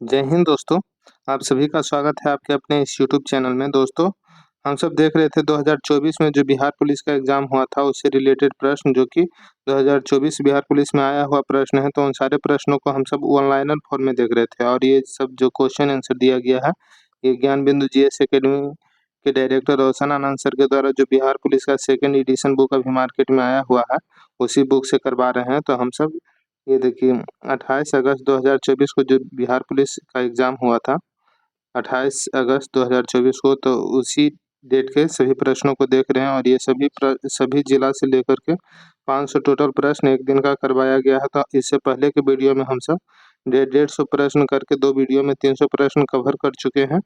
जय हिंद दोस्तों। आप सभी का स्वागत है आपके अपने इस यूट्यूब चैनल में। दोस्तों, हम सब देख रहे थे 2024 में जो बिहार पुलिस का एग्ज़ाम हुआ था उससे रिलेटेड प्रश्न, जो कि 2024 बिहार पुलिस में आया हुआ प्रश्न है। तो उन सारे प्रश्नों को हम सब ऑनलाइनर फॉर्म में देख रहे थे और ये सब जो क्वेश्चन आंसर दिया गया है, ये ज्ञान बिंदु जीएस एकेडमी के डायरेक्टर रोशन आनंद सर के द्वारा जो बिहार पुलिस का सेकंड एडिशन बुक अभी मार्केट में आया हुआ है, उसी बुक से करवा रहे हैं। तो हम सब ये देखिए, 28 अगस्त 2024 को जो बिहार पुलिस का एग्ज़ाम हुआ था, 28 अगस्त 2024 को, तो उसी डेट के सभी प्रश्नों को देख रहे हैं। और ये सभी जिला से लेकर के 500 टोटल प्रश्न एक दिन का करवाया गया है। तो इससे पहले के वीडियो में हम सब 150 प्रश्न करके 2 वीडियो में 300 प्रश्न कवर कर चुके हैं।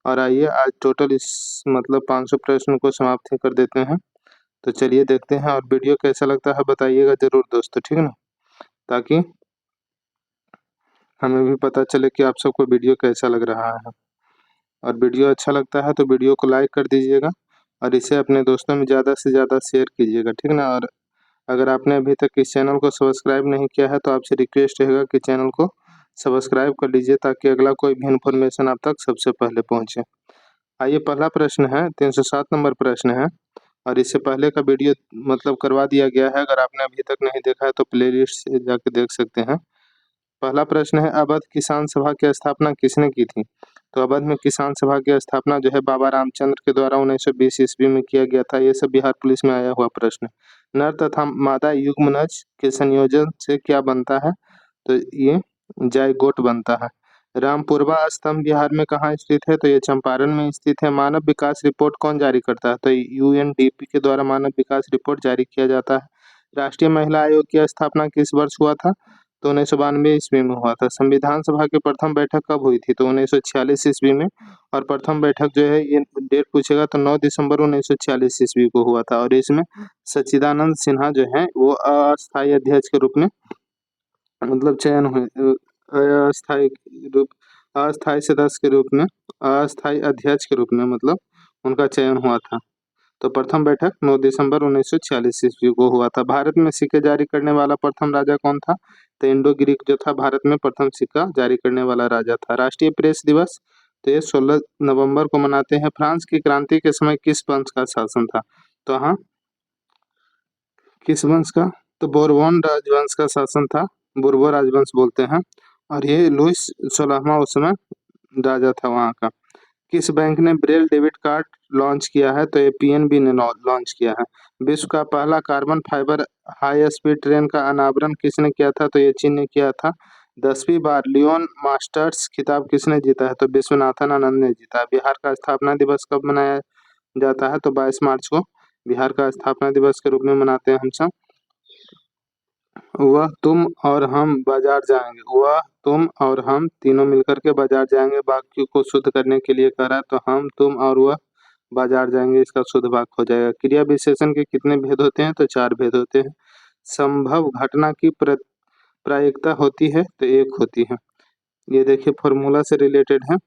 और आइए आज टोटल इस मतलब 500 प्रश्न को समाप्त कर देते हैं। तो चलिए देखते हैं, और वीडियो कैसा लगता है बताइएगा ज़रूर दोस्तों, ठीक है ना? ताकि हमें भी पता चले कि आप सबको वीडियो कैसा लग रहा है। और वीडियो अच्छा लगता है तो वीडियो को लाइक कर दीजिएगा और इसे अपने दोस्तों में ज़्यादा से ज़्यादा शेयर कीजिएगा, ठीक ना? और अगर आपने अभी तक इस चैनल को सब्सक्राइब नहीं किया है तो आपसे रिक्वेस्ट रहेगा कि चैनल को सब्सक्राइब कर लीजिए, ताकि अगला कोई भी इन्फॉर्मेशन आप तक सबसे पहले पहुँचे। आइए, पहला प्रश्न है, 307 नंबर प्रश्न है, और इससे पहले का वीडियो मतलब करवा दिया गया है। अगर आपने अभी तक नहीं देखा है तो प्लेलिस्ट से जाके देख सकते हैं। पहला प्रश्न है, अवध किसान सभा की स्थापना किसने की थी? तो अवध में किसान सभा की स्थापना जो है बाबा रामचंद्र के द्वारा 1920 ईस्वी में किया गया था। ये सब बिहार पुलिस में आया हुआ प्रश्न है। नर तथा मादा युग्मनज के संयोजन से क्या बनता है? तो ये जाइगोट बनता है। रामपुरवा स्तंभ बिहार में कहाँ स्थित है? तो ये चंपारण में स्थित है। मानव विकास रिपोर्ट कौन जारी करता है? तो यूएनडीपी के द्वारा मानव विकास रिपोर्ट जारी किया जाता है। राष्ट्रीय महिला आयोग की स्थापना किस वर्ष हुआ था? तो 1992 ईस्वी में हुआ था। संविधान सभा की प्रथम बैठक कब हुई थी? तो 1946 ईस्वी में। और प्रथम बैठक जो है, ये डेट पूछेगा तो 9 दिसंबर 1946 ईस्वी को हुआ था। और इसमें सच्चिदानंद सिन्हा जो है वो अस्थायी अध्यक्ष के रूप में मतलब चयन हुए, अस्थायी रूप अस्थायी सदस्य के रूप में, अस्थायी अध्यक्ष के रूप में मतलब उनका चयन हुआ था। तो प्रथम बैठक 9 दिसंबर 1946 ईस्वी को हुआ था। भारत में सिक्के जारी करने वाला प्रथम राजा कौन था? तो इंडो ग्रीक जो था भारत में प्रथम सिक्का जारी करने वाला राजा था। राष्ट्रीय प्रेस दिवस तो ये 16 नवंबर को मनाते हैं। फ्रांस की क्रांति के समय किस वंश का शासन था? तो हाँ, किस वंश का? तो बोरबोन राजवंश का शासन था। बोरबो राजवंश बोलते हैं। और ये लुइस 16वां उस समय राजा था वहाँ का। किस बैंक ने ब्रेल डेबिट कार्ड लॉन्च किया है? तो ये पीएनबी ने लॉन्च किया है। विश्व का पहला carbon fibre high speed train का अनावरण किसने किया था? तो ये चीन ने किया था। 10वीं बार लियोन मास्टर्स खिताब किसने जीता है? तो विश्वनाथन आनंद ने जीता। बिहार का स्थापना दिवस कब मनाया जाता है? तो 22 मार्च को बिहार का स्थापना दिवस के रूप में मनाते हैं हम सब। वह तुम और हम बाजार जाएंगे, वह तुम और हम तीनों मिलकर के बाजार जाएंगे वाक्य को शुद्ध करने के लिए कह रहा है। तो हम, तुम और वह बाजार जाएंगे, इसका शुद्ध वाक्य हो जाएगा। क्रिया विशेषण के कितने भेद होते हैं? तो 4 भेद होते हैं। संभव घटना की प्रायिकता होती है तो 1 होती है। ये देखिए फॉर्मूला से रिलेटेड है।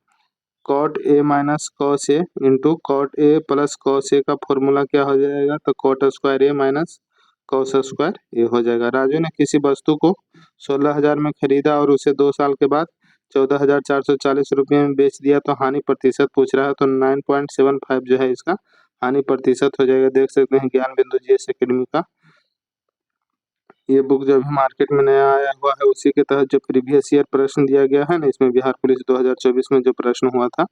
Cot A minus cos A into cot A plus cos A का फॉर्मूला क्या हो जाएगा? तो cot square A minus cos square ये हो जाएगा। राजू ने किसी वस्तु को 16,000 में खरीदा और उसे 2 साल के बाद 14,440 रुपये में बेच दिया। तो हानि प्रतिशत पूछ रहा है, तो 9.75 जो है इसका हानि प्रतिशत हो जाएगा। देख सकते हैं ज्ञान बिंदु जीएस एकेडमी का ये बुक जो अभी मार्केट में नया आया हुआ है, उसी के तहत जो प्रीवियस ईयर प्रश्न दिया गया है ना, इसमें बिहार पुलिस 2024 में जो प्रश्न हुआ था,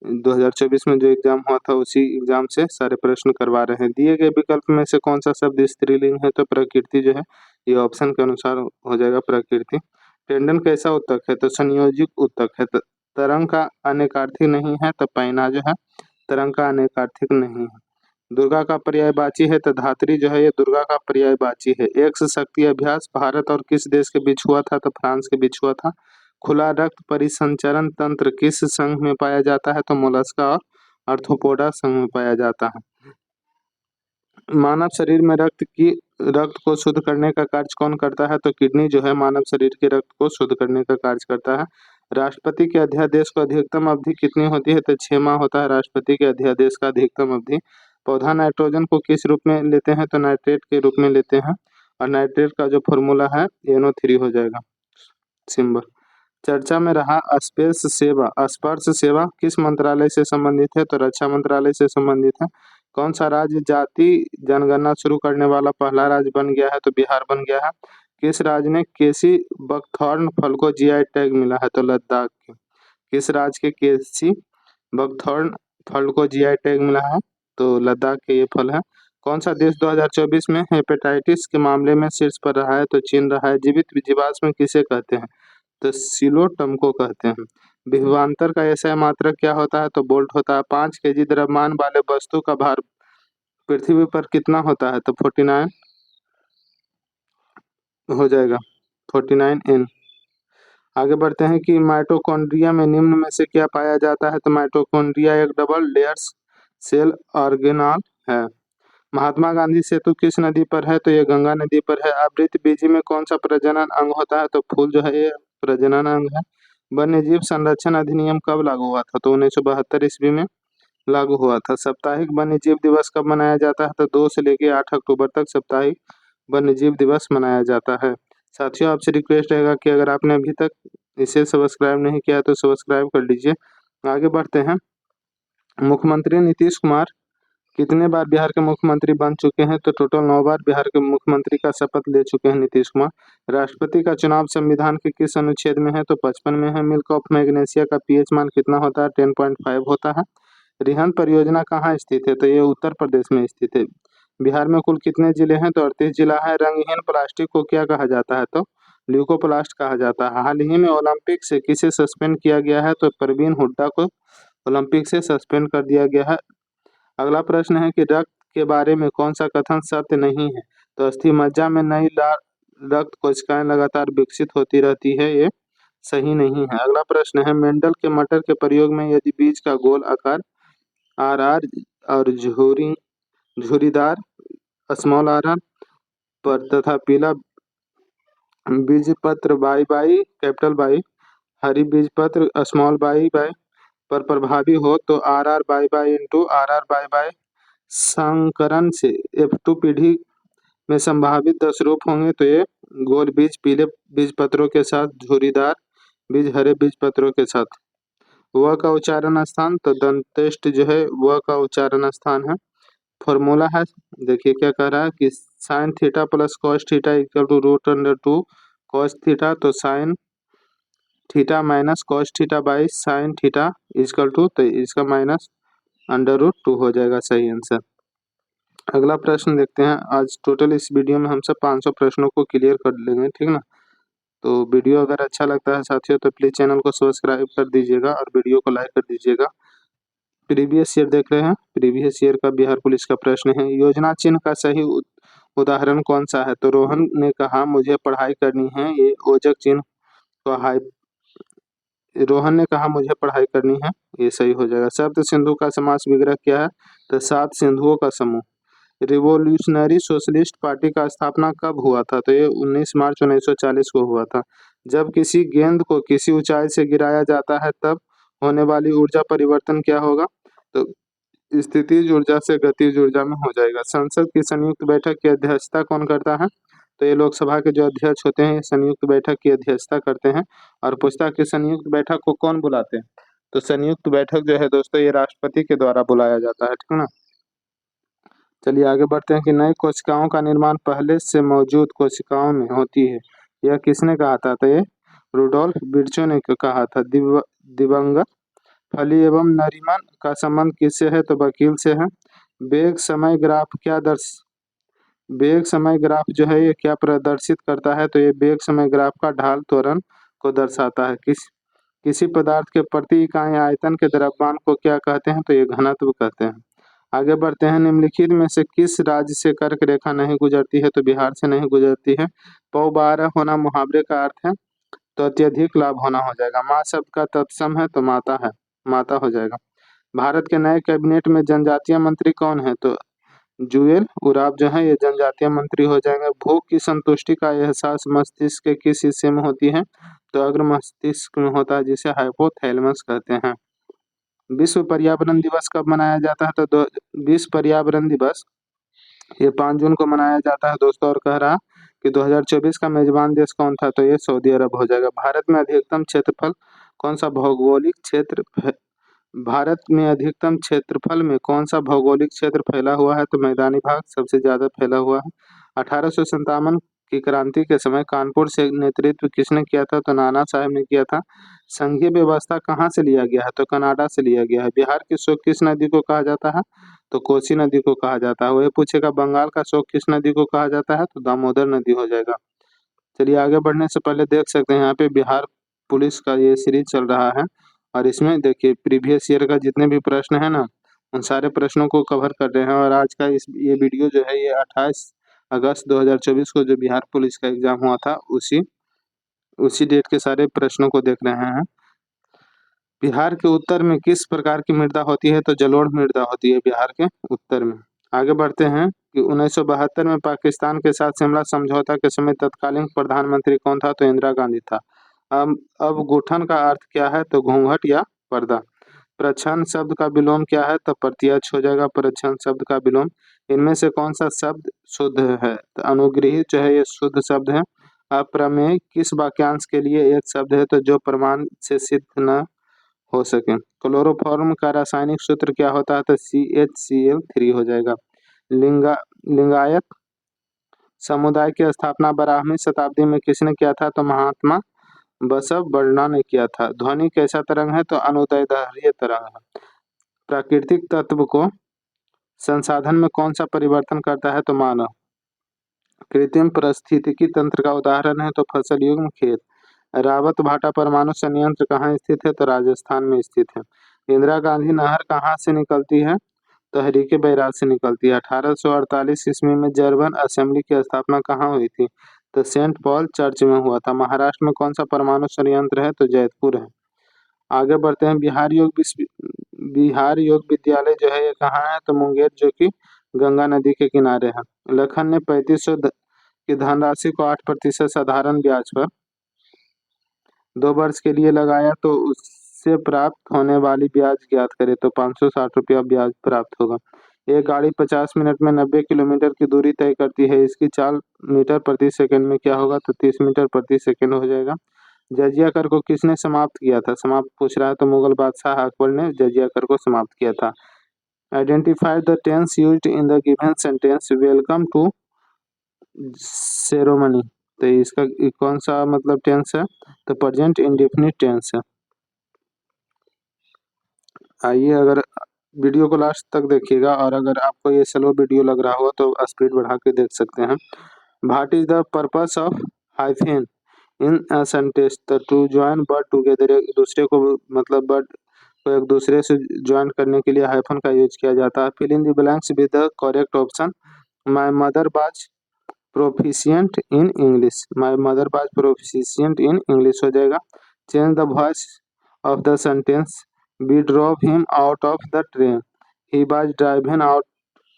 2024 में जो एग्जाम हुआ था, उसी एग्जाम से सारे प्रश्न करवा रहे हैं। दिए गए विकल्प में से कौन सा शब्द स्त्रीलिंग है? तो प्रकृति जो है ये ऑप्शन के अनुसार हो जाएगा प्रकृति। टेंडन कैसा उत्तक है? तो संयोजित उत्तक है। तरंग का अनेकार्थी नहीं है। तो पैना जो है तरंग का अनेकार्थिक नहीं है। दुर्गा का पर्यायवाची है। तो धात्री जो है ये दुर्गा का पर्यायवाची है। एक्स शक्ति अभ्यास भारत और किस देश के बीच हुआ था? तो फ्रांस के बीच हुआ था। खुला रक्त परिसंचरण तंत्र किस संघ में पाया जाता है? तो मोलस्का और आर्थ्रोपोडा संघ में पाया जाता है। मानव शरीर में रक्त को शुद्ध करने का कार्य कौन करता है? तो किडनी जो है मानव शरीर के रक्त को शुद्ध करने का कार्य करता है। राष्ट्रपति के अध्यादेश को अधिकतम अवधि कितनी होती है? तो 6 माह होता है राष्ट्रपति के अध्यादेश का अधिकतम अवधि। पौधा नाइट्रोजन को किस रूप में लेते हैं? तो नाइट्रेट के रूप में लेते हैं। और नाइट्रेट का जो फॉर्मूला है NO3 हो जाएगा सिंबल। चर्चा में रहा स्पेस सेवा, स्पर्श सेवा किस मंत्रालय से संबंधित है? तो रक्षा मंत्रालय से संबंधित है। कौन सा राज्य जाति जनगणना शुरू करने वाला पहला राज्य बन गया है? तो बिहार बन गया है। किस राज्य ने केसी बकथॉर्न फल को जीआई टैग मिला है? तो लद्दाख के। किस राज्य के केसी बकथॉर्न फल को जीआई टैग मिला है? तो लद्दाख के ये फल है। कौन सा देश 2024 में हेपेटाइटिस के मामले में शीर्ष पर रहा है? तो चीन रहा है। जीवित जीवाश्म किसे कहते हैं? तो सिलोटम को कहते हैं। विभवांतर का एसआई मात्रक क्या होता है? तो बोल्ट होता है। 5 केजी द्रव्यमान वाले वस्तु का भार पृथ्वी पर कितना होता है? तो 49 हो जाएगा, 49 N। आगे बढ़ते हैं कि माइटोकॉन्ड्रिया में निम्न में से क्या पाया जाता है? तो माइटोकॉन्ड्रिया एक डबल लेयर्स सेल ऑर्गेनाल है। महात्मा गांधी सेतु किस नदी पर है? तो ये गंगा नदी पर है। आवृत्त बीजी में कौन सा प्रजनन अंग होता है? तो फूल जो है ये प्रजनन अंग है। वन्यजीव संरक्षण अधिनियम कब लागू हुआ था? तो 1972 ईस्वी में लागू हुआ था। साप्ताहिक वन्यजीव दिवस कब मनाया जाता है? तो 2 से लेकर 8 अक्टूबर तक साप्ताहिक वन्यजीव दिवस मनाया जाता है। साथियों, आपसे रिक्वेस्ट रहेगा कि अगर आपने अभी तक इसे सब्सक्राइब नहीं किया तो सब्सक्राइब कर लीजिए। आगे बढ़ते हैं। मुख्यमंत्री नीतीश कुमार कितने बार बिहार के मुख्यमंत्री बन चुके हैं? तो टोटल 9 बार बिहार के मुख्यमंत्री का शपथ ले चुके हैं नीतीश कुमार। राष्ट्रपति का चुनाव संविधान के किस अनुच्छेद में है? तो 55 में है। मिल्क ऑफ मैग्नीशिया का पीएच मान कितना होता है? 10.5 होता है। रिहंद परियोजना कहाँ स्थित है? तो ये उत्तर प्रदेश में स्थित है। बिहार में कुल कितने जिले हैं? तो 38 जिला है। रंगहीन प्लास्टिक को क्या कहा जाता है? तो ल्यूकोप्लास्ट कहा जाता है। हाल ही में ओलंपिक से किसे सस्पेंड किया गया है? तो प्रवीण हुड्डा को ओलंपिक से सस्पेंड कर दिया गया है। अगला प्रश्न है कि रक्त के बारे में कौन सा कथन सत्य नहीं है? तो अस्थि मज्जा में नई रक्त कोशिकाएं लगातार विकसित होती रहती है, ये सही नहीं है। अगला प्रश्न है मेंडल के मटर के प्रयोग में यदि बीज का गोल आकार आर आर और झुरीदार स्मॉल आर आर पर तथा पीला बीजपत्र बाई बाई कैपिटल बाई हरी बीजपत्र स्मॉल बाई बाई पर प्रभावी हो तो R R Y Y into R R Y Y संकरण से F2 पीढ़ी में संभावित 10 रूप होंगे। तो ये गोल बीज पीले बीज पत्रों के साथ, झुरीदार बीज हरे बीज पत्रों के साथ। व का उच्चारण स्थान, तो दंतेष्ट जो है व का उच्चारण स्थान है। फॉर्मूला है, देखिए क्या कह रहा है कि sine theta plus cos theta equal to root under 2 cos theta, तो sine theta minus cos theta by sine theta equal to, तो इसका माइनस अंडर रूट 2 हो जाएगा, सही आंसर। अगला प्रश्न देखते हैं। आज टोटल इस वीडियो में हम सब 500 प्रश्नों को क्लियर कर लेंगे, ठीक ना। तो वीडियो अगर अच्छा लगता है साथियों तो प्लीज़ चैनल को सब्सक्राइब कर दीजिएगा और वीडियो को लाइक कर दीजिएगा। प्रीवियस ईयर देख रहे हैं, प्रीवियस ईयर का बिहार पुलिस का प्रश्न है, योजना चिन्ह का सही उदाहरण कौन सा है? तो रोहन ने कहा मुझे पढ़ाई करनी है, ये ओजक चिन्ह तो हाई। रोहन ने कहा मुझे पढ़ाई करनी है, ये सही हो जाएगा। सप्त सिंधु का समास विग्रह क्या है? तो 7 सिंधुओं का समूह। रिवोल्यूशनरी सोशलिस्ट पार्टी का स्थापना कब हुआ था? तो ये 19 मार्च 1940 को हुआ था। जब किसी गेंद को किसी ऊंचाई से गिराया जाता है तब होने वाली ऊर्जा परिवर्तन क्या होगा? तो स्थितिज ऊर्जा से गतिज ऊर्जा में हो जाएगा। संसद की संयुक्त बैठक की अध्यक्षता कौन करता है? तो ये लोकसभा के जो अध्यक्ष होते हैं ये संयुक्त बैठक की अध्यक्षता करते हैं। और पूछता है कि संयुक्त बैठक को कौन बुलाते हैं? तो संयुक्त बैठक जो है दोस्तों ये राष्ट्रपति के द्वारा बुलाया जाता है, ठीक ना। चलिए आगे बढ़ते हैं कि नई कोशिकाओं का निर्माण पहले से मौजूद कोशिकाओं में होती है, यह किसने कहा था? तो ये रुडोल्फ विर्चो ने कहा था। दिवंगत फली एवं नरीमन का संबंध किससे है? तो वकील से है। वेग समय ग्राफ वेग समय ग्राफ जो है ये क्या प्रदर्शित करता है? तो ये वेग समय ग्राफ का ढाल त्वरण को दर्शाता है। किसी पदार्थ के प्रति इकाई आयतन के द्रव्यमान को क्या कहते हैं? तो ये घनत्व कहते हैं। आगे बढ़ते हैं। निम्नलिखित में से किस राज्य से कर्क रेखा नहीं गुजरती है? तो बिहार से नहीं गुजरती है। पौ 12 होना मुहावरे का अर्थ है, तो अत्यधिक लाभ होना हो जाएगा। माँ शब्द का तत्सम है, तो माता है, माता हो जाएगा। भारत के नए कैबिनेट में जनजातीय मंत्री कौन है? तो जुएल उराव जो है ये जनजातीय मंत्री हो जाएंगे। भूख की संतुष्टि का एहसास मस्तिष्क के किस हिस्से में होती है? तो अग्र मस्तिष्क में होता है, जिसे हाइपोथैलेमस कहते हैं। विश्व पर्यावरण दिवस कब मनाया जाता है? तो विश्व पर्यावरण दिवस ये 5 जून को मनाया जाता है दोस्तों। और कह रहा कि 2024 का मेजबान देश कौन था, तो ये सऊदी अरब हो जाएगा। भारत में अधिकतम क्षेत्रफल कौन सा भौगोलिक क्षेत्र भारत में अधिकतम क्षेत्रफल में कौन सा भौगोलिक क्षेत्र फैला हुआ है, तो मैदानी भाग सबसे ज्यादा फैला हुआ है। 1857 की क्रांति के समय कानपुर से नेतृत्व किसने किया था, तो नाना साहब ने किया था। संघीय व्यवस्था कहाँ से लिया गया है, तो कनाडा से लिया गया है। बिहार की शोक किस नदी को कहा जाता है, तो कोसी नदी को कहा जाता है। वही पूछेगा बंगाल का शोक किस नदी को कहा जाता है, तो दामोदर नदी हो जाएगा। चलिए आगे बढ़ने से पहले देख सकते हैं यहाँ पे बिहार पुलिस का ये सीरीज चल रहा है और इसमें देखिए प्रीवियस ईयर का जितने भी प्रश्न है ना, उन सारे प्रश्नों को कवर कर रहे हैं। और आज का ये वीडियो जो है ये 28 अगस्त 2024 को जो बिहार पुलिस का एग्जाम हुआ था उसी डेट के सारे प्रश्नों को देख रहे हैं। बिहार के उत्तर में किस प्रकार की मृदा होती है, तो जलोढ़ मृदा होती है बिहार के उत्तर में। आगे बढ़ते हैं कि 1972 में पाकिस्तान के साथ शिमला समझौता के समय तत्कालीन प्रधानमंत्री कौन था, तो इंदिरा गांधी था। अब गुठन का अर्थ क्या है, तो घूंघट या पर्दा। प्रच्छन्न शब्द का विलोम क्या है, तो प्रत्यक्ष हो जाएगा प्रच्छन्न शब्द का विलोम। इनमें से कौन सा शब्द शुद्ध है, तो अनुग्रहित जो है ये शुद्ध शब्द है। अप्रमेय किस वाक्यांश के लिए एक शब्द है, तो जो प्रमाण से सिद्ध न हो सके। क्लोरोफॉर्म का रासायनिक सूत्र क्या होता है, तो CHCl3 हो जाएगा। लिंगायत समुदाय की स्थापना 12वीं शताब्दी में किसने किया था, तो महात्मा बसवण्णा ने किया था। ध्वनि कैसा तरंग है, तो अनुदैर्ध्य तरंग है। प्राकृतिक तत्व को संसाधन में कौन सा परिवर्तन करता है, तो मानव। कृत्रिम पारिस्थितिकी तंत्र का उदाहरण है, तो फसल युग्म खेत। रावत भाटा परमाणु संयंत्र कहाँ स्थित है, तो राजस्थान में स्थित है। इंदिरा गांधी नहर कहाँ से निकलती है, तो हरीके बैराज से निकलती है। 1848 ईस्वी में जर्मन असेंबली की स्थापना कहाँ हुई थी, तो सेंट पॉल चर्च में हुआ था। महाराष्ट्र में कौन सा परमाणु संयंत्र है, तो जैतपुर है। आगे बढ़ते हैं बिहार योग विद्यालय जो है ये कहाँ है, तो मुंगेर, जो कि गंगा नदी के किनारे है। लखन ने 3500 की धनराशि को 8% साधारण ब्याज पर 2 वर्ष के लिए लगाया, तो उससे प्राप्त होने वाली ब्याज ज्ञात करे, तो 560 रुपया ब्याज प्राप्त होगा। एक गाड़ी 50 मिनट में 90 किलोमीटर की दूरी तय करती है, इसकी चाल मीटर प्रति सेकंड में क्या होगा, तो 30 मीटर प्रति सेकंड हो जाएगा। जजिया कर को किसने समाप्त किया था, समाप्त पूछ रहा है, तो मुगल बादशाह अकबर ने जजिया कर को समाप्त किया था। Identify the tense used in the given sentence welcome to ceremony, तो इसका कौन सा मतलब टेंस है, तो प्रेजेंट इंडेफिनिट टेंस है। आइए अगर वीडियो को लास्ट तक देखिएगा और अगर आपको ये स्लो वीडियो लग रहा हो तो स्पीड बढ़ा के देख सकते हैं। What is the purpose of hyphen in a sentence, तो टू ज्वाइन वर्ड टुगेदर, एक दूसरे को मतलब वर्ड को एक दूसरे से ज्वाइन करने के लिए हाइफन का यूज किया जाता है। Fill in the blanks with the correct option. My mother was proficient in English, my mother was proficient in English हो जाएगा। Change the voice of the sentence, we drove him out of the train, he was driven out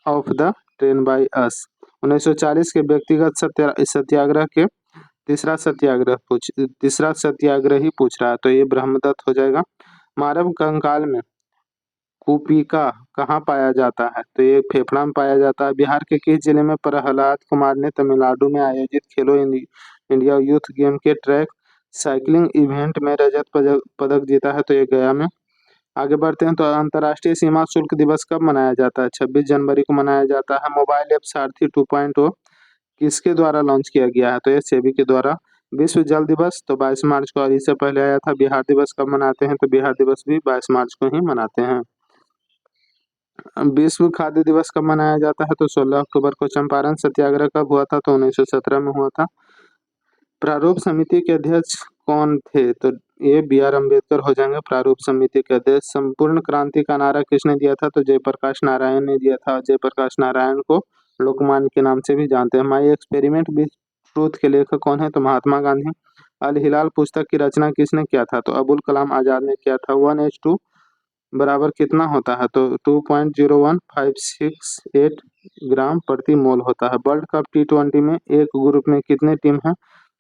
of the train by us. 1940 के व्यक्तिगत सत्याग्रह के तीसरा सत्याग्रही पूछ रहा है, तो ये ब्रह्मदत्त हो जाएगा। मानव कंकाल में कुपिका कहाँ पाया जाता है, तो ये फेफड़ा में पाया जाता है। बिहार के किस जिले में प्रहलाद कुमार ने तमिलनाडु में आयोजित खेलो इंडिया यूथ गेम के ट्रैक साइकिलिंग इवेंट में रजत पदक जीता है, तो ये गया में। आगे बढ़ते हैं, तो अंतर्राष्ट्रीय सीमा शुल्क दिवस कब मनाया जाता है, 26 जनवरी को मनाया जाता है। मोबाइल ऐप सारथी 2.0 किसके द्वारा लॉन्च किया गया है, तो ये सेबी के द्वारा। विश्व जल दिवस तो 22 मार्च को, और इससे पहले आया था बिहार दिवस कब मनाते हैं, तो बिहार दिवस भी 22 मार्च को ही मनाते हैं। विश्व खाद्य दिवस कब मनाया जाता है, तो 16 अक्टूबर को। चंपारण सत्याग्रह कब हुआ था, तो 1917 में हुआ था। प्रारूप समिति के अध्यक्ष कौन थे, तो ये BR अम्बेडकर हो जाएंगे प्रारूप समिति के अध्यक्ष। संपूर्ण क्रांति का नारा किसने दिया था, तो जयप्रकाश नारायण ने दिया था। जयप्रकाश नारायण को लोकमान्य के नाम से भी जानते हैं। माई एक्सपेरिमेंट विद ट्रूथ के लेखक कौन है, तो महात्मा गांधी। अल हिलाल पुस्तक की रचना किसने किया था, तो अबुल कलाम आजाद ने किया था। 1:2 बराबर कितना होता है, तो 2.01568 ग्राम प्रति मोल होता है। वर्ल्ड कप T20 में एक ग्रुप में कितने टीम है,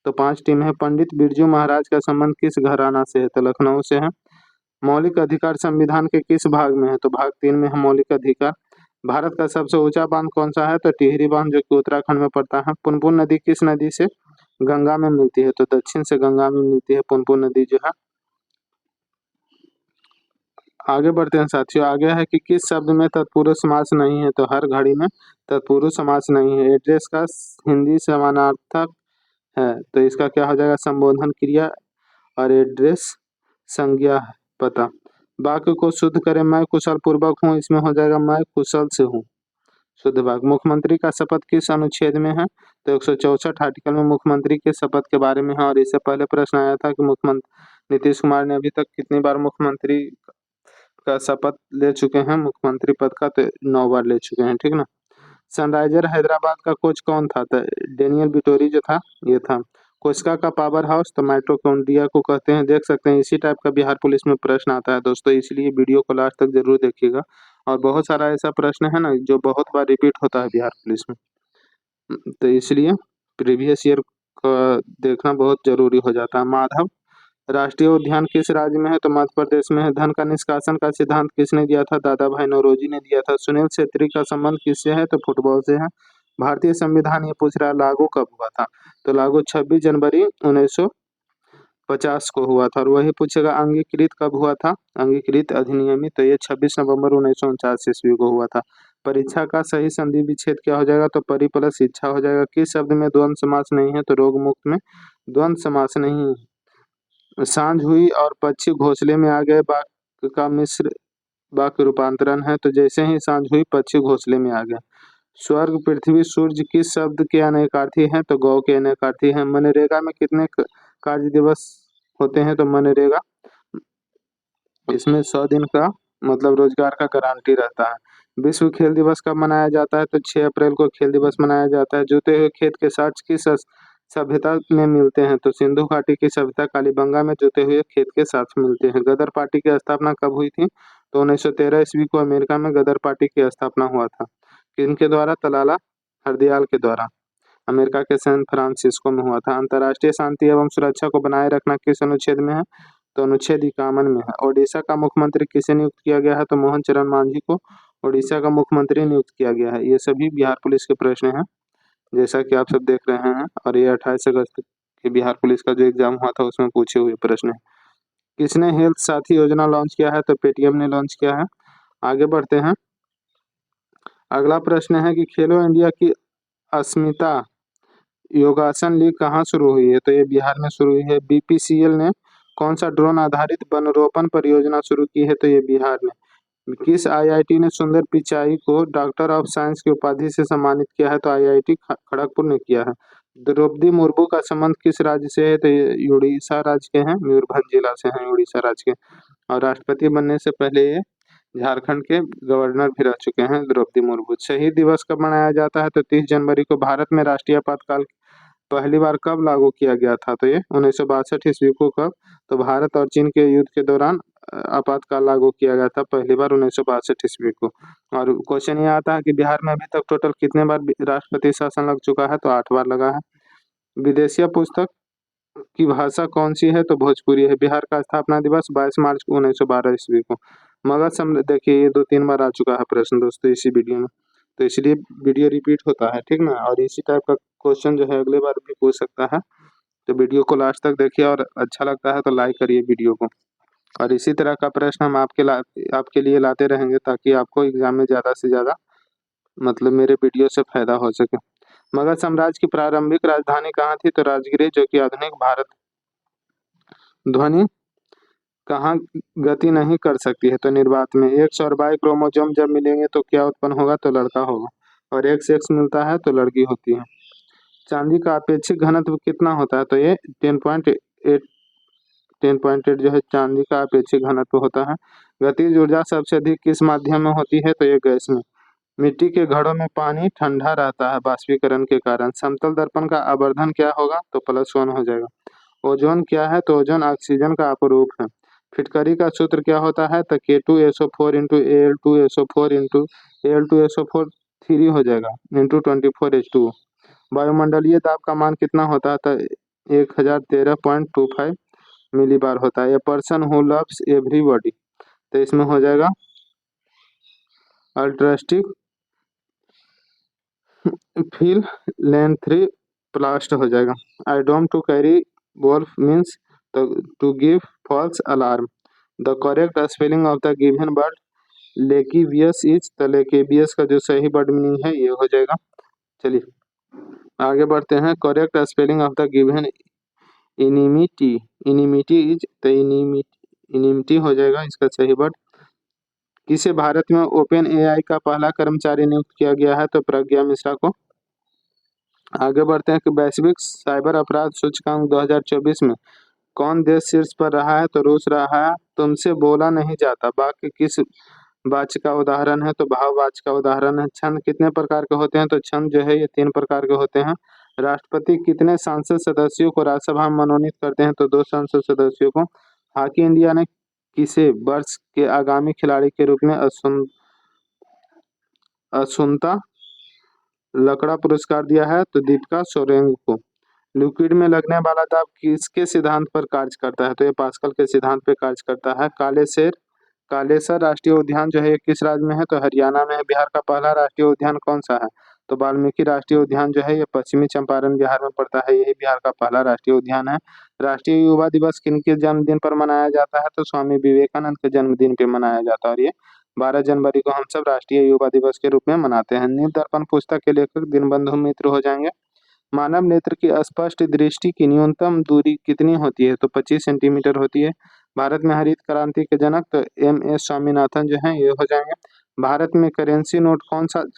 तो 5 टीम है। पंडित बिरजू महाराज का संबंध किस घराना से है, तो लखनऊ से है। मौलिक अधिकार संविधान के किस भाग में है, तो भाग 3 में है मौलिक अधिकार। भारत का सबसे ऊंचा बांध कौन सा है? तो टिहरी बांध, जो कि उत्तराखंड में पड़ता है। पुनपुन नदी किस नदी से गंगा में मिलती है? तो दक्षिण से गंगा में मिलती है पुनपुन नदी जो है। आगे बढ़ते हैं साथियों। आगे है कि किस शब्द में तत्पुरुष समास नहीं है? तो हर घड़ी में तत्पुरुष समास नहीं है। एड्रेस का हिंदी समानार्थक है, तो इसका क्या हो जाएगा? संबोधन क्रिया। और एड्रेस संज्ञा है, पता। वाक्य को शुद्ध करें, मैं कुशल पूर्वक हूँ, इसमें हो जाएगा मैं कुशल से हूँ, शुद्ध वाक्य। मुख्यमंत्री का शपथ किस अनुच्छेद में है? तो 164 आर्टिकल में मुख्यमंत्री के शपथ के बारे में है। और इससे पहले प्रश्न आया था कि मुख्यमंत्री नीतीश कुमार ने अभी तक कितनी बार मुख्यमंत्री का शपथ ले चुके हैं मुख्यमंत्री पद का? तो 9 बार ले चुके हैं, ठीक ना। सनराइजर हैदराबाद का कोच कौन था? तो डेनियल विटोरी जो था, ये था। कोस्का का पावर हाउस? तो माइटोकॉन्ड्रिया को कहते हैं। देख सकते हैं इसी टाइप का बिहार पुलिस में प्रश्न आता है दोस्तों, इसलिए वीडियो को लास्ट तक जरूर देखिएगा। और बहुत सारा ऐसा प्रश्न है ना जो बहुत बार रिपीट होता है बिहार पुलिस में, तो इसलिए प्रीवियस ईयर का देखना बहुत जरूरी हो जाता है। माधव राष्ट्रीय उद्यान किस राज्य में है? तो मध्य प्रदेश में है। धन का निष्कासन का सिद्धांत किसने दिया था? दादा भाई नौरोजी ने दिया था। सुनील छेत्री का संबंध किससे है? तो फुटबॉल से है। भारतीय संविधान ये पूछ रहा है लागू कब हुआ था? तो लागू 26 जनवरी 1950 को हुआ था। और वही पूछेगा अंगीकृत कब हुआ था? अंगीकृत अधिनियमित तो ये 26 नवंबर 1949 ईस्वी को हुआ था। परीक्षा का सही संधि विच्छेद क्या हो जाएगा? तो परि प्लस इच्छा हो जाएगा। किस शब्द में द्वंद्व समास नहीं है? तो रोग मुक्त में द्वंद्व समास नहीं है। सांझ हुई और पक्षी घोंसले में आ गए, वाक्य का मिश्र वाक्य रूपांतरण है। तो जैसे ही सांझ हुई पक्षी घोंसले में आ गए। स्वर्ग पृथ्वी सूर्य किस शब्द के अनेकार्थी हैं? तो गौ के अनेकार्थी हैं। मनरेगा में कितने कार्य दिवस होते हैं? तो मनरेगा इसमें 100 दिन का मतलब रोजगार का गारंटी रहता है। विश्व खेल दिवस कब मनाया जाता है? तो 6 अप्रैल को खेल दिवस मनाया जाता है। जुते हुए खेत के साथ किस सभ्यता में मिलते हैं? तो सिंधु घाटी की सभ्यता कालीबंगा में जुते हुए खेत के साथ मिलते हैं। गदर पार्टी की स्थापना कब हुई थी? तो 1913 ईस्वी को अमेरिका में गदर पार्टी की स्थापना हुआ था। किनके द्वारा? तलाला हरदयाल के द्वारा। अमेरिका के सैन फ्रांसिस्को में हुआ था। अंतर्राष्ट्रीय शांति एवं सुरक्षा को बनाए रखना किस अनुच्छेद में है? तो अनुच्छेद 51 में है। ओडिशा का मुख्यमंत्री किसे नियुक्त किया गया है? तो मोहन चरण मांझी को ओडिशा का मुख्यमंत्री नियुक्त किया गया है। ये सभी बिहार पुलिस के प्रश्न हैं, जैसा कि आप सब देख रहे हैं। और ये 28 अगस्त के बिहार पुलिस का जो एग्जाम हुआ था उसमें पूछे हुए प्रश्न है। किसने हेल्थ साथी योजना लॉन्च किया है? तो पेटीएम ने लॉन्च किया है। आगे बढ़ते हैं। अगला प्रश्न है कि खेलो इंडिया की अस्मिता योगासन लीग कहाँ शुरू हुई है? तो ये बिहार में शुरू हुई है। बीपीसीएल ने कौन सा ड्रोन आधारित वनरोपण परियोजना शुरू की है? तो ये बिहार में। किस आईआईटी ने सुंदर पिचाई को डॉक्टर ऑफ साइंस की उपाधि से सम्मानित किया है? तो आईआईटी खड़गपुर ने किया है। द्रौपदी मुर्मू का संबंध किस राज्य से है? तो ये उड़ीसा राज्य के हैं, मयूरभंज जिला से हैं, उड़ीसा राज्य के। और राष्ट्रपति बनने से पहले ये झारखंड के गवर्नर भी रह चुके हैं द्रौपदी मुर्मू। शहीद दिवस कब मनाया जाता है? तो 30 जनवरी को। भारत में राष्ट्रीय आपातकाल पहली बार कब लागू किया गया था? तो ये 1962 ईस्वी को। कब? तो भारत और चीन के युद्ध के दौरान आपातकाल लागू किया गया था पहली बार 1962 ईस्वी को। और क्वेश्चन ये आता है कि बिहार में अभी तक टोटल कितने बार राष्ट्रपति शासन लग चुका है? तो 8 बार लगा है। विदेशीय पुस्तक की भाषा कौन सी है? तो भोजपुरी है। बिहार का स्थापना दिवस 22 मार्च 1912 ईस्वी को। मगध साम्राज्य, देखिए ये 2-3 बार आ चुका है प्रश्न दोस्तों इसी वीडियो में, तो इसलिए वीडियो रिपीट होता है, ठीक ना। और इसी टाइप का क्वेश्चन जो है अगले बार भी पूछ सकता है, तो वीडियो को लास्ट तक देखिए। और अच्छा लगता है तो लाइक करिए वीडियो को। और इसी तरह का प्रश्न हम आपके लिए लाते रहेंगे ताकि आपको एग्जाम में ज़्यादा से ज़्यादा मतलब मेरे वीडियो से फायदा हो सके। मगध साम्राज्य की प्रारंभिक राजधानी कहाँ थी? तो राजगीर, जो कि आधुनिक भारत। ध्वनि कहाँ गति नहीं कर सकती है? तो निर्वात में। एक्स और वाई क्रोमोसोम जब मिलेंगे तो क्या उत्पन्न होगा? तो लड़का होगा। और एक्स एक्स मिलता है तो लड़की होती है। चांदी का अपेक्षिक घनत्व कितना होता है? तो ये 10.8 जो है चांदी का अपेक्षिक घनत्व होता है। गतिज ऊर्जा सबसे अधिक किस माध्यम में होती है? तो ये गैस में। मिट्टी के घड़ों में पानी ठंडा रहता है बाष्पीकरण के कारण। समतल दर्पण का आवर्धन क्या होगा? तो +1 हो जाएगा। ओजोन क्या है? तो ओजोन ऑक्सीजन का अपरूप है। फिटकरी का सूत्र क्या होता है? तो K2SO4 into Al2SO4 into Al2SO4 3 हो जाएगा इंटू 24H2। वायुमंडलीय दाब का मान कितना होता है? तो 1013.25 मिलीबार होता है। A person who loves everybody, तो इसमें हो जाएगा अल्ट्रास्टिक फिलैंथ्रोपिस्ट हो जाएगा। I don't to carry wolf means to give false alarm. The correct spelling of the given word लेकिवियस इज, तो लेकिवियस का जो सही वर्ड मीनिंग है ये हो जाएगा। चलिए आगे बढ़ते हैं। Correct spelling of the given enmity, enmity is, तो इनिमिटी हो जाएगा इसका सही वर्ड। किसे भारत में ओपन एआई का पहला कर्मचारी नियुक्त किया गया है, तो प्रज्ञा मिश्रा को। आगे बढ़ते हैं कि वैश्विक साइबर अपराध सूचकांक 2024 में कौन देश शीर्ष पर रहा है, तो रूस रहा है। तुमसे बोला नहीं जाता वाक्य किस वाच्य का उदाहरण है, तो भाव वाच्य का उदाहरण है। छंद कितने प्रकार के होते हैं, तो छंद जो है ये 3 प्रकार के होते हैं। राष्ट्रपति कितने संसद सदस्यों को राज्यसभा में मनोनीत करते हैं, तो 2 संसद सदस्यों को। हॉकी इंडिया ने किसे वर्ष के आगामी खिलाड़ी के रूप में असुंता लकड़ा पुरस्कार दिया है, तो दीपिका सोरेंग को। लिक्विड में लगने वाला दाब किसके सिद्धांत पर कार्य करता है, तो ये पास्कल के सिद्धांत पर कार्य करता है। कालेसर राष्ट्रीय उद्यान जो है ये किस राज्य में है, तो हरियाणा में है। बिहार का पहला राष्ट्रीय उद्यान कौन सा है, तो वाल्मीकि राष्ट्रीय उद्यान जो है ये पश्चिमी चंपारण बिहार में पड़ता है, यही बिहार का पहला राष्ट्रीय उद्यान है। राष्ट्रीय युवा दिवस किनके जन्मदिन पर मनाया जाता है, तो स्वामी विवेकानंद के जन्मदिन पे मनाया जाता है, और ये 12 जनवरी को हम सब राष्ट्रीय युवा दिवस के रूप में मनाते हैं। नील दर्पण पुस्तक के लेखक दीनबंधु मित्र हो जाएंगे। मानव नेत्र की स्पष्ट दृष्टि की न्यूनतम दूरी कितनी होती है, तो 25 सेंटीमीटर होती है। भारत में हरित क्रांति के जनक तो एम.एस. स्वामीनाथन जो हैं ये हो जाएंगे। भारत में करेंसी नोट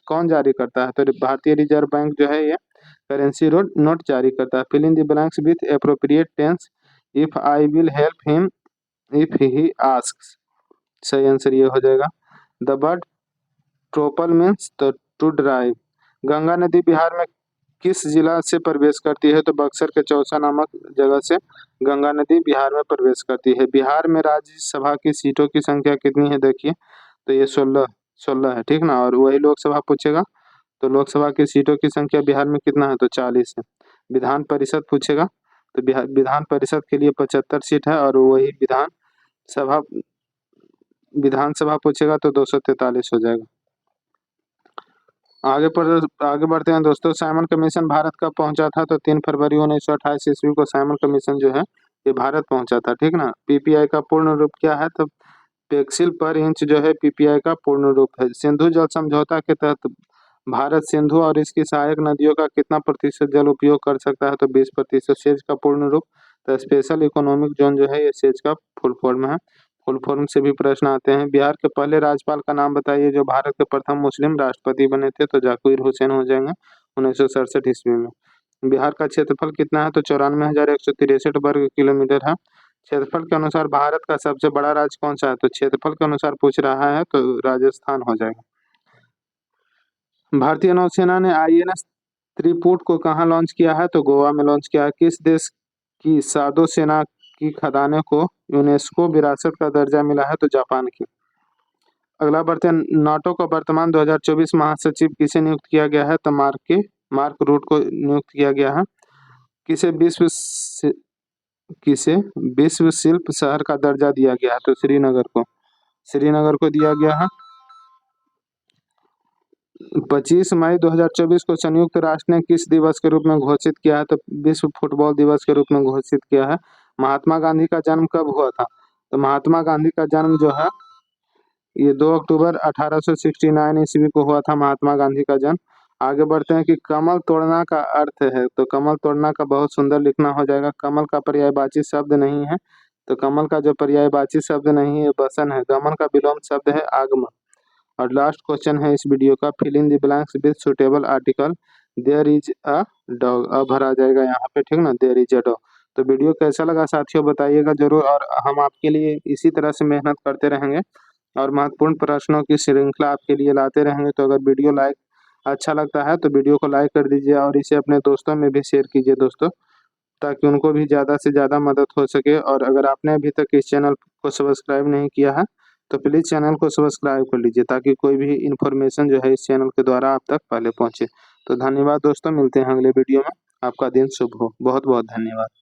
कौन जारी करता है, तो भारतीय रिजर्व बैंक जो है ये करेंसी नोट जारी करता है। Fill in the blanks with appropriate tense. If I will help him if he asks, सही आंसर ये हो जाएगा। द वर्ड ट्रोपल मीन्स तो टू ड्राइव। गंगा नदी बिहार में किस जिला से प्रवेश करती है, तो बक्सर के चौसा नामक जगह से गंगा नदी बिहार में प्रवेश करती है। बिहार में राज्यसभा की सीटों की संख्या कितनी है, देखिए तो ये 16 है, ठीक ना। और वही लोकसभा पूछेगा तो लोकसभा की सीटों की संख्या बिहार में कितना है, तो 40 है। विधान परिषद पूछेगा तो विधान परिषद के लिए 75 सीट है, और वही विधानसभा पूछेगा तो 243 हो जाएगा। आगे बढ़ते हैं दोस्तों। साइमन कमीशन भारत कब पहुंचा था, तो 3 फरवरी 1928 ईस्वी को साइमन कमीशन जो है ये भारत पहुंचा था, ठीक ना। पीपीआई का पूर्ण रूप क्या है, तो पिक्सेल पर इंच जो है पीपीआई का पूर्ण रूप है। सिंधु जल समझौता के तहत भारत सिंधु और इसकी सहायक नदियों का कितना प्रतिशत जल उपयोग कर सकता है, तो 20%। सेज का पूर्ण रूप, तो स्पेशल इकोनॉमिक जोन जो है ये सेज का फुल फॉर्म है। फुल फॉर्म से भी प्रश्न आते हैं। बिहार के पहले राज्यपाल का नाम बताइए जो भारत के प्रथम मुस्लिम राष्ट्रपति बने थे, तो जाकिर हुसैन हो जाएंगे 1967 ईस्वी में। बिहार का क्षेत्रफल कितना है, तो 94,163 वर्ग किलोमीटर है। क्षेत्रफल के अनुसार भारत का सबसे बड़ा राज्य कौन सा है, तो क्षेत्रफल के अनुसार पूछ रहा है तो राजस्थान हो जाएगा। भारतीय नौसेना ने INS त्रिपुट को कहाँ लॉन्च किया है, तो गोवा में लॉन्च किया है। किस देश की सादो सेना की खदानों को यूनेस्को विरासत का दर्जा मिला है, तो जापान की। अगला बढ़ते हैं। नाटो का वर्तमान 2024 महासचिव किसे नियुक्त किया गया है, तो मार्क रूट को नियुक्त किया गया है। किसे विश्व शिल्प शहर का दर्जा दिया गया है, तो श्रीनगर को दिया गया है। 25 मई 2024 को संयुक्त राष्ट्र ने किस दिवस के रूप में घोषित किया है, तो विश्व फुटबॉल दिवस के रूप में घोषित किया है। महात्मा गांधी का जन्म कब हुआ था, तो महात्मा गांधी का जन्म जो है ये 2 अक्टूबर 1869 ईस्वी को हुआ था महात्मा गांधी का जन्म। आगे बढ़ते हैं कि कमल तोड़ना का अर्थ है, तो कमल तोड़ना का बहुत सुंदर लिखना हो जाएगा। कमल का पर्यायवाची शब्द नहीं है, तो कमल का जो पर्यायवाची शब्द नहीं है वसन है। गमन का विलोम शब्द है आगमन। और लास्ट क्वेश्चन है इस वीडियो का, fill in the blanks with suitable article. There is a dog, अब भरा जाएगा यहाँ पे, ठीक ना। There is a dog. तो वीडियो कैसा लगा साथियों बताइएगा जरूर, और हम आपके लिए इसी तरह से मेहनत करते रहेंगे और महत्वपूर्ण प्रश्नों की श्रृंखला आपके लिए लाते रहेंगे। तो अगर वीडियो अच्छा लगता है तो वीडियो को लाइक कर दीजिए और इसे अपने दोस्तों में भी शेयर कीजिए दोस्तों, ताकि उनको भी ज़्यादा से ज़्यादा मदद हो सके। और अगर आपने अभी तक इस चैनल को सब्सक्राइब नहीं किया है तो प्लीज़ चैनल को सब्सक्राइब कर लीजिए, ताकि कोई भी इन्फॉर्मेशन जो है इस चैनल के द्वारा आप तक पहले पहुंचे। तो धन्यवाद दोस्तों, मिलते हैं अगले वीडियो में। आपका दिन शुभ हो। बहुत बहुत धन्यवाद।